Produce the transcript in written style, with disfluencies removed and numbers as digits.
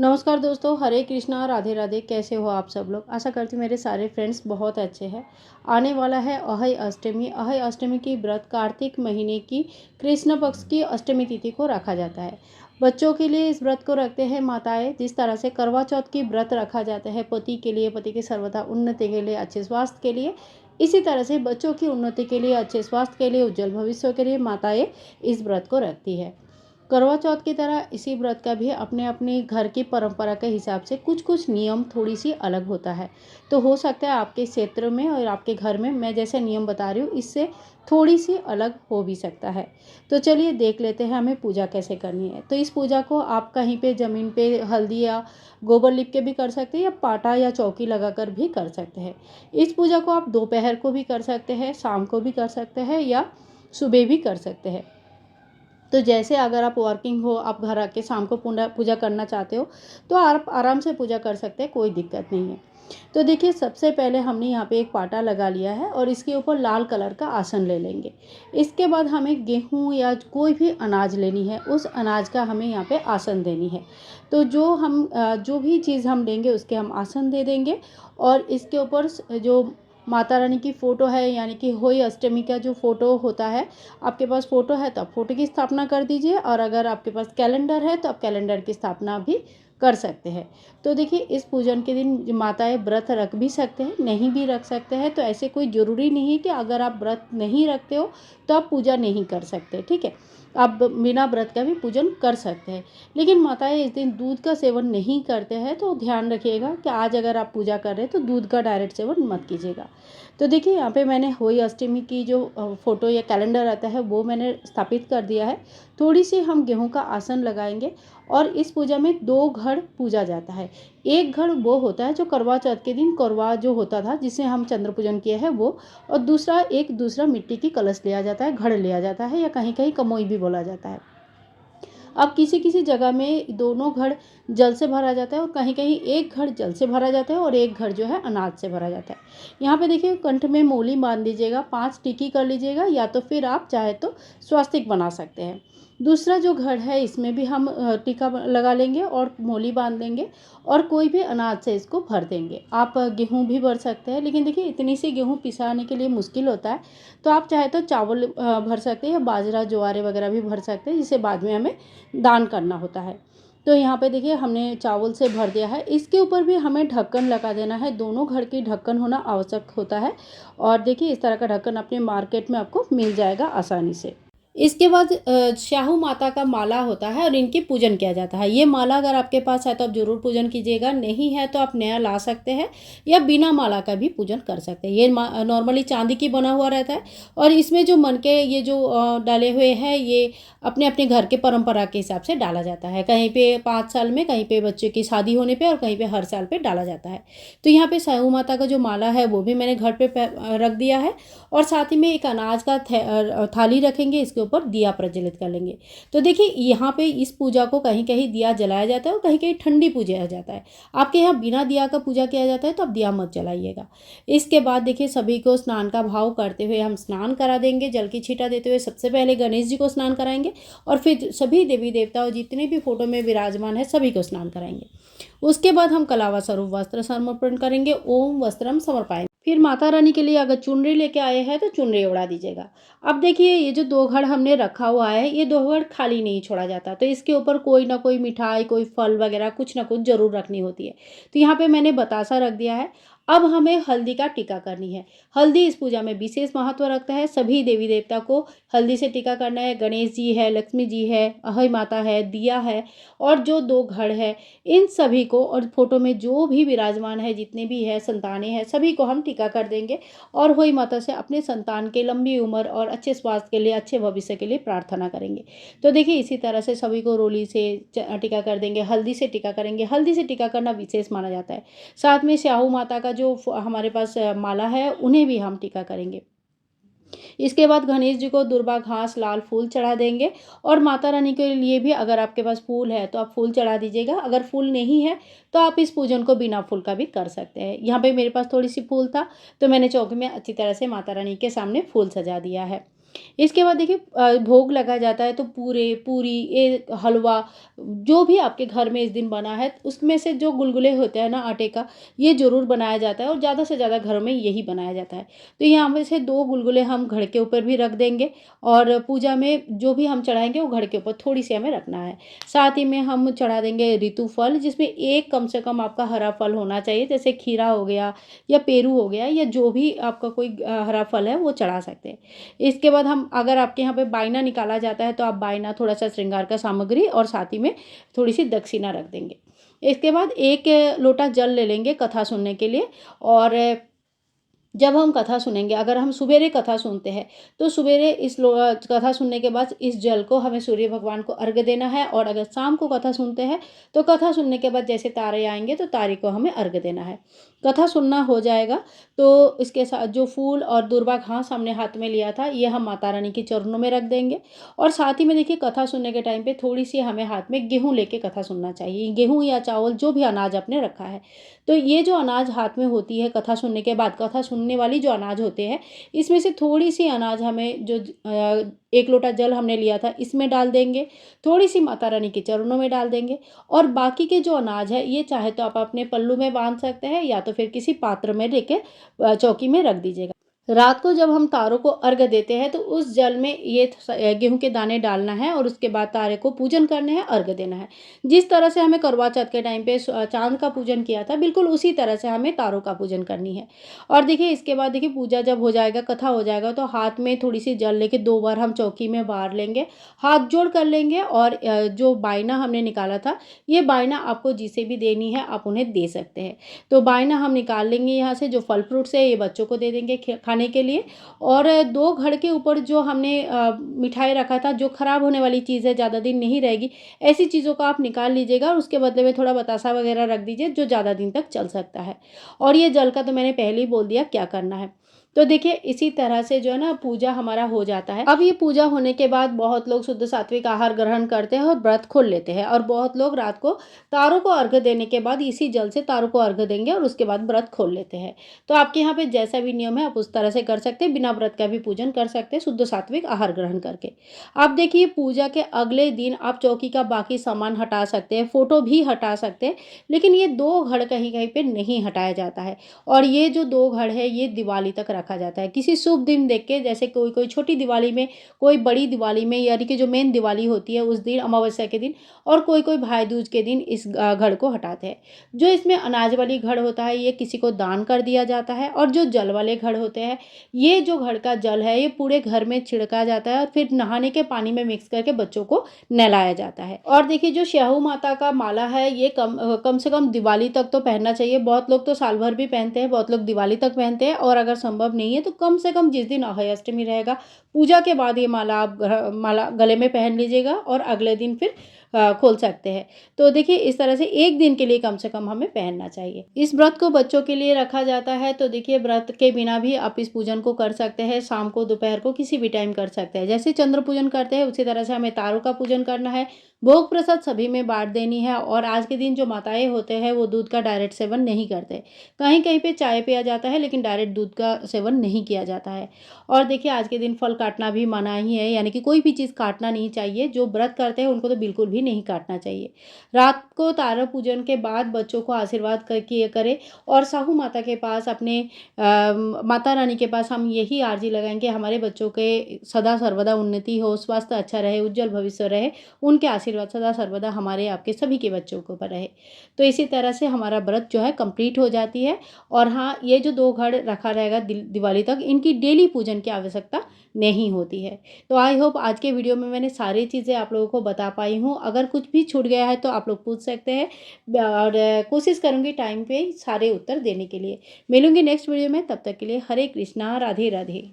नमस्कार दोस्तों, हरे कृष्णा, राधे राधे। कैसे हो आप सब लोग? आशा करती हूँ मेरे सारे फ्रेंड्स बहुत अच्छे हैं। आने वाला है अहय अष्टमी। अहय अष्टमी की व्रत कार्तिक महीने की कृष्ण पक्ष की अष्टमी तिथि को रखा जाता है। बच्चों के लिए इस व्रत को रखते हैं माताएं। जिस तरह से करवा चौथ की व्रत रखा जाता है पति के लिए, पति की सर्वदा उन्नति के लिए, अच्छे स्वास्थ्य के लिए, इसी तरह से बच्चों की उन्नति के लिए, अच्छे स्वास्थ्य के लिए, उज्जवल भविष्य के लिए माताएं इस व्रत को रखती है। करवा चौथ की तरह इसी व्रत का भी अपने अपने घर की परंपरा के हिसाब से कुछ कुछ नियम थोड़ी सी अलग होता है। तो हो सकता है आपके क्षेत्र में और आपके घर में मैं जैसे नियम बता रही हूँ इससे थोड़ी सी अलग हो भी सकता है। तो चलिए देख लेते हैं हमें पूजा कैसे करनी है। तो इस पूजा को आप कहीं पे ज़मीन पे हल्दी या गोबर लिप के भी कर सकते हैं, या पाटा या चौकी लगाकर भी कर सकते हैं। इस पूजा को आप दोपहर को भी कर सकते हैं, शाम को भी कर सकते हैं, या सुबह भी कर सकते हैं। तो जैसे अगर आप वर्किंग हो, आप घर आके शाम को पूजा करना चाहते हो तो आप आराम से पूजा कर सकते हैं, कोई दिक्कत नहीं है। तो देखिए, सबसे पहले हमने यहाँ पे एक पाटा लगा लिया है और इसके ऊपर लाल कलर का आसन ले लेंगे। इसके बाद हमें गेहूँ या कोई भी अनाज लेनी है, उस अनाज का हमें यहाँ पे आसन देनी है। तो जो भी चीज़ हम लेंगे उसके हम आसन दे देंगे। और इसके ऊपर जो माता रानी की फ़ोटो है, यानी कि होई अष्टमी का जो फ़ोटो होता है, आपके पास फ़ोटो है तो आप फ़ोटो की स्थापना कर दीजिए, और अगर आपके पास कैलेंडर है तो आप कैलेंडर की स्थापना भी कर सकते हैं। तो देखिए, इस पूजन के दिन माताएं व्रत रख भी सकते हैं, नहीं भी रख सकते हैं। तो ऐसे कोई ज़रूरी नहीं है कि अगर आप व्रत नहीं रखते हो तो आप पूजा नहीं कर सकते, ठीक है। आप बिना व्रत का भी पूजन कर सकते हैं। लेकिन माताएं इस दिन दूध का सेवन नहीं करते हैं, तो ध्यान रखिएगा कि आज अगर आप पूजा कर रहे हैं तो दूध का डायरेक्ट सेवन मत कीजिएगा। तो देखिए, यहाँ पे मैंने होई अष्टमी की जो फ़ोटो या कैलेंडर आता है वो मैंने स्थापित कर दिया है। थोड़ी सी हम गेहूं का आसन लगाएंगे। और इस पूजा में 2 घड़ पूजा जाता है। एक घड़ वो होता है जो करवा चौथ के दिन करवा जो होता था जिसे हम चंद्र पूजन किए हैं वो, और दूसरा मिट्टी की कलश लिया जाता है, घड़ लिया जाता है, या कहीं कहीं कमोई भी बोला जाता है। अब किसी किसी जगह में दोनों घड़ जल से भरा जाता है, और कहीं कहीं एक घड़ जल से भरा जाता है और एक घड़ जो है अनाज से भरा जाता है। यहाँ पे देखिए, कंठ में मूली बांध दीजिएगा, 5 टिकी कर लीजिएगा, या तो फिर आप चाहे तो स्वास्तिक बना सकते हैं। दूसरा जो घड़ है इसमें भी हम टीका लगा लेंगे और मूली बांध लेंगे, और कोई भी अनाज से इसको भर देंगे। आप गेहूँ भी भर सकते हैं, लेकिन देखिए इतनी सी गेहूँ पिसाने के लिए मुश्किल होता है। तो आप चाहे तो चावल भर सकते हैं, या बाजरा ज्वारे वगैरह भी भर सकते हैं, जिसे बाद में हमें दान करना होता है। तो यहाँ पे देखिए, हमने चावल से भर दिया है। इसके ऊपर भी हमें ढक्कन लगा देना है, दोनों घर की ढक्कन होना आवश्यक होता है। और देखिए, इस तरह का ढक्कन अपने मार्केट में आपको मिल जाएगा आसानी से। इसके बाद स्याहू माता का माला होता है और इनकी पूजन किया जाता है। ये माला अगर आपके पास है तो आप जरूर पूजन कीजिएगा, नहीं है तो आप नया ला सकते हैं, या बिना माला का भी पूजन कर सकते हैं। ये नॉर्मली चांदी की बना हुआ रहता है, और इसमें जो मन के ये जो डाले हुए हैं ये अपने अपने घर के परंपरा के हिसाब से डाला जाता है। कहीं पे 5 साल में, कहीं पे बच्चे की शादी होने पे, और कहीं पे हर साल पे डाला जाता है। तो यहाँ पे स्याहू माता का जो माला है वो भी मैंने घर पे रख दिया है। और साथ ही में एक अनाज का थाली रखेंगे, इसके ऊपर दिया प्रज्वलित कर लेंगे। तो देखिए, यहाँ पे इस पूजा को कहीं कहीं दिया जलाया जाता है और कहीं कहीं ठंडी पूजा जाता है। आपके यहाँ बिना दिया का पूजा किया जाता है तो आप दिया मत जलाइएगा। इसके बाद देखिए, सभी को स्नान का भाव करते हुए हम स्नान करा देंगे। जल की छींटा देते हुए सबसे पहले गणेश जी को स्नान कराएंगे, और फिर सभी देवी देवता और जितने भी फोटो में विराजमान है सभी को स्नान कराएंगे। उसके बाद हम कलावा स्वरूप वस्त्र समर्पण करेंगे। ओम वस्त्रम समर्पाएं। फिर माता रानी के लिए अगर चुनरी लेके आए हैं तो चुनरी उड़ा दीजिएगा। अब देखिए, ये जो 2 घड़ हमने रखा हुआ है, ये 2 घड़ खाली नहीं छोड़ा जाता। तो इसके ऊपर कोई ना कोई मिठाई, कोई फल वगैरह कुछ ना कुछ जरूर रखनी होती है। तो यहाँ पे मैंने बतासा रख दिया है। अब हमें हल्दी का टीका करनी है। हल्दी इस पूजा में विशेष महत्व रखता है। सभी देवी देवता को हल्दी से टीका करना है। गणेश जी है, लक्ष्मी जी है, अहय माता है, दिया है, और जो 2 घड़ है, इन सभी को, और फोटो में जो भी विराजमान है, जितने भी है संतानें हैं, सभी को हम टीका कर देंगे। और होई माता से अपने संतान के लंबी उम्र और अच्छे स्वास्थ्य के लिए, अच्छे भविष्य के लिए प्रार्थना करेंगे। तो देखिए, इसी तरह से सभी को रोली से टीका कर देंगे, हल्दी से टीका करेंगे। हल्दी से टीका करना विशेष माना जाता है। साथ में स्याहू माता का जो हमारे पास माला है उन्हें भी हम टीका करेंगे। इसके बाद गणेश जी को दुर्वा घास लाल फूल चढ़ा देंगे। और माता रानी के लिए भी अगर आपके पास फूल है तो आप फूल चढ़ा दीजिएगा। अगर फूल नहीं है तो आप इस पूजन को बिना फूल का भी कर सकते हैं। यहाँ पे मेरे पास थोड़ी सी फूल था तो मैंने चौकी में अच्छी तरह से माता रानी के सामने फूल सजा दिया है। इसके बाद देखिए भोग लगा जाता है तो पूरे पूरी ये हलवा जो भी आपके घर में इस दिन बना है उसमें से जो गुलगुले होते हैं ना आटे का, ये ज़रूर बनाया जाता है और ज़्यादा से ज़्यादा घरों में यही बनाया जाता है। तो यहाँ पे से 2 गुलगुले हम घड़े के ऊपर भी रख देंगे और पूजा में जो भी हम चढ़ाएँगे वो घड़े के ऊपर थोड़ी-सी हमें रखना है। साथ ही में हम चढ़ा देंगे ऋतु फल, जिसमें एक कम से कम आपका हरा फल होना चाहिए, जैसे खीरा हो गया या पेरू हो गया या जो भी आपका कोई हरा फल है वो चढ़ा सकते हैं। इसके बाद हम अगर आपके यहाँ पे बायना निकाला जाता है तो आप बायना, थोड़ा-सा श्रृंगार का सामग्री और साथ ही में थोड़ी-सी दक्षिणा रख देंगे। इसके बाद 1 लोटा जल ले लेंगे कथा सुनने के लिए। और जब हम कथा सुनेंगे, अगर हम सुबेरे कथा सुनते हैं तो सुबेरे कथा सुनने के बाद इस जल को हमें सूर्य भगवान को अर्घ्य देना है। और अगर शाम को कथा सुनते हैं तो कथा सुनने के बाद जैसे तारे आएंगे तो तारे को हमें अर्घ्य देना है। कथा सुनना हो जाएगा तो इसके साथ जो फूल और दुर्वा घास हमने हाथ में लिया था ये हम माता रानी के चरणों में रख देंगे। और साथ ही में देखिए कथा सुनने के टाइम पे थोड़ी सी हमें हाथ में गेहूं लेके कथा सुनना चाहिए। गेहूं या चावल जो भी अनाज आपने रखा है, तो ये जो अनाज हाथ में होती है कथा सुनने के बाद, कथा सुनने वाली जो अनाज होते हैं, इसमें से थोड़ी सी अनाज हमें जो 1 लोटा जल हमने लिया था इसमें डाल देंगे, थोड़ी सी माता रानी के चरणों में डाल देंगे। और बाकी के जो अनाज है ये चाहे तो आप अपने पल्लू में बांध सकते हैं या तो फिर किसी पात्र में लेके चौकी में रख दीजिएगा। रात को जब हम तारों को अर्घ्य देते हैं तो उस जल में ये गेहूं के दाने डालना है और उसके बाद तारे को पूजन करने हैं, अर्घ्य देना है। जिस तरह से हमें करवा चौथ के टाइम पे चांद का पूजन किया था, बिल्कुल उसी तरह से हमें तारों का पूजन करनी है। और देखिए इसके बाद देखिए पूजा जब हो जाएगा, कथा हो जाएगा, तो हाथ में थोड़ी सी जल लेके 2 बार हम चौकी में बार लेंगे, हाथ जोड़ कर लेंगे। और जो बायना हमने निकाला था, ये बायना आपको जिसे भी देनी है आप उन्हें दे सकते हैं। तो बायना हम निकाल लेंगे यहाँ से, जो फल फ्रूट्स है ये बच्चों को दे देंगे खाने के लिए। और 2 घड़ के ऊपर जो हमने मिठाई रखा था, जो खराब होने वाली चीज़ है, ज़्यादा दिन नहीं रहेगी, ऐसी चीज़ों को आप निकाल लीजिएगा और उसके बदले में थोड़ा बतासा वगैरह रख दीजिए जो ज़्यादा दिन तक चल सकता है। और ये जल का तो मैंने पहले ही बोल दिया क्या करना है। तो देखिए इसी तरह से जो है ना पूजा हमारा हो जाता है। अब ये पूजा होने के बाद बहुत लोग शुद्ध सात्विक आहार ग्रहण करते हैं और व्रत खोल लेते हैं। और बहुत लोग रात को तारों को अर्घ्य देने के बाद इसी जल से तारों को अर्घ्य देंगे और उसके बाद व्रत खोल लेते हैं। तो आपके यहाँ पे जैसा भी नियम है आप उस तरह से कर सकते हैं, बिना व्रत का भी पूजन कर सकते हैं शुद्ध सात्विक आहार ग्रहण करके। आप देखिए पूजा के अगले दिन आप चौकी का बाकी सामान हटा सकते हैं, फोटो भी हटा सकते हैं, लेकिन ये 2 घड़ कहीं कहीं पे नहीं हटाया जाता है। और ये जो 2 घड़ है ये दिवाली तक रखा जाता है, किसी शुभ दिन देख के, जैसे कोई कोई छोटी दिवाली में, कोई बड़ी दिवाली में, यानी कि जो मेन दिवाली होती है उस दिन, अमावस्या के दिन, और कोई कोई भाई दूज के दिन इस घड़ को हटाते हैं। जो इसमें अनाज वाली घड़ होता है ये किसी को दान कर दिया जाता है। और जो जल वाले घड़ होते हैं, ये जो घड़ का जल है ये पूरे घर में छिड़का जाता है और फिर नहाने के पानी में मिक्स करके बच्चों को नहलाया जाता है। और देखिए जो स्याहू माता का माला है ये कम से कम दिवाली तक तो पहनना चाहिए। बहुत लोग तो साल भर भी पहनते हैं, बहुत लोग दिवाली तक पहनते हैं। और अगर संभव नहीं है तो कम से कम जिस दिन अक्षय अष्टमी रहेगा, पूजा के बाद ये माला आप माला गले में पहन लीजिएगा और अगले दिन फिर खोल सकते हैं। तो देखिए इस तरह से 1 दिन के लिए कम से कम हमें पहनना चाहिए। इस व्रत को बच्चों के लिए रखा जाता है। तो देखिए व्रत के बिना भी आप इस पूजन को कर सकते हैं, शाम को, दोपहर को, किसी भी टाइम कर सकते हैं। जैसे चंद्र पूजन करते हैं उसी तरह से हमें तारों का पूजन करना है। भोग प्रसाद सभी में बांट देनी है। और आज के दिन जो माताएं होते हैं वो दूध का डायरेक्ट सेवन नहीं करते, कहीं कहीं पे चाय पिया जाता है लेकिन डायरेक्ट दूध का सेवन नहीं किया जाता है। और देखिए आज के दिन फल काटना भी मना ही है, यानी कि कोई भी चीज़ काटना नहीं चाहिए। जो व्रत करते हैं उनको तो बिल्कुल भी नहीं काटना चाहिए। रात को तारा पूजन के बाद बच्चों को आशीर्वाद किए करें और साहू माता के पास, अपने माता रानी के पास हम यही आरजी लगाएंगे हमारे बच्चों के सदा सर्वदा उन्नति हो, स्वास्थ्य अच्छा रहे, उज्जवल भविष्य रहे, उनके आशीर्वाद सदा सर्वदा हमारे आपके सभी के बच्चों के ऊपर रहे। तो इसी तरह से हमारा व्रत जो है कंप्लीट हो जाती है। और हाँ, ये जो 2 घड़ रखा रहेगा दिवाली तक, इनकी डेली पूजन की आवश्यकता नहीं होती है। तो आई होप आज के वीडियो में मैंने सारी चीज़ें आप लोगों को बता पाई हूँ। अगर कुछ भी छूट गया है तो आप लोग पूछ सकते हैं और कोशिश करूँगी टाइम पे सारे उत्तर देने के लिए। मिलूंगी नेक्स्ट वीडियो में, तब तक के लिए हरे कृष्णा, राधे राधे।